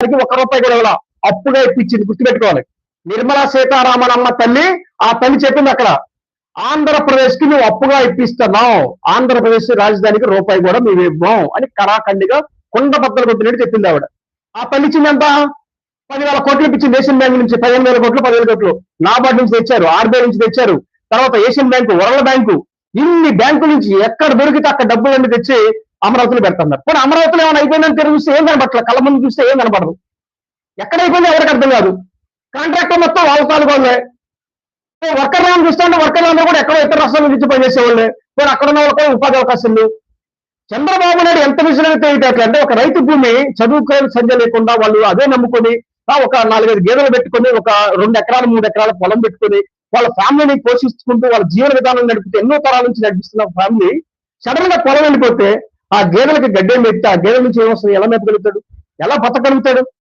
రూపాయి కూడా ఇవ్వాల, అప్పుగా ఇప్పించింది, గుర్తుపెట్టుకోవాలి. నిర్మలా సీతారామన్ అమ్మ తల్లి, ఆ తల్లి చెప్పింది అక్కడ, ఆంధ్రప్రదేశ్ కి నువ్వు అప్పుగా ఇప్పిస్తున్నావు, ఆంధ్రప్రదేశ్ రాజధానికి రూపాయి కూడా మేము ఇవ్వం అని కరాఖండిగా కుండ బద్దలు కొట్టినట్టు చెప్పింది ఆవిడ. ఆ తల్లి ఇచ్చింది ఎంత? 10,000 కోట్లు ఇప్పించింది ఏషియన్ బ్యాంక్ నుంచి. 15,000 కోట్లు, 10,000 కోట్లు నాబార్డు నుంచి తెచ్చారు, ఆర్బీఐ నుంచి తెచ్చారు, తర్వాత ఏషియన్ బ్యాంకు, వరల్డ్ బ్యాంకు, ఇన్ని బ్యాంకుల నుంచి ఎక్కడ దొరికితే అక్కడ డబ్బులన్నీ తెచ్చి అమరావతిలో పెడుతున్నారు. కానీ అమరావతిలో ఏమైనా అయిపోయిందని తిరిగి చూస్తే ఏం కనపడట్ల, కళ్ళ ముందు చూస్తే ఏం కనపడదు. ఎక్కడ అయిపోయింది ఎవరికి అర్థం కాదు. కాంట్రాక్టర్ మొత్తం వాళ్ళ తాలూకోలే. వర్కర్ రాని చూస్తుంటే వర్కర్లందరూ కూడా ఎక్కడో ఇతర రాష్ట్రాల నుంచి పనిచేసేవాళ్ళే. మరి అక్కడ ఉన్న వాళ్ళకి ఉపాధి అవకాశాలు. చంద్రబాబు నాయుడు ఎంత విషయంలో అంటే ఒక రైతు భూమి చదువుకోని సంధ్య లేకుండా వాళ్ళు అదే నమ్ముకొని ఒక 4-5 గేదెలు పెట్టుకొని, ఒక 2 ఎకరాలు 3 ఎకరాల పొలం పెట్టుకొని వాళ్ళ ఫ్యామిలీని పోషించుకుంటూ వాళ్ళ జీవన విధానం నడిపితే ఎన్నో తరాల నుంచి నడిపిస్తున్న ఫ్యామిలీ సడన్ గా పొలం వెళ్ళిపోతే ఆ గేదెలకి గడ్డేం పెడితే ఆ గేదెల నుంచి ఏమొస్తుంది, ఎలా మేపగలుగుతాడు, ఎలా బతకగలుగుతాడు?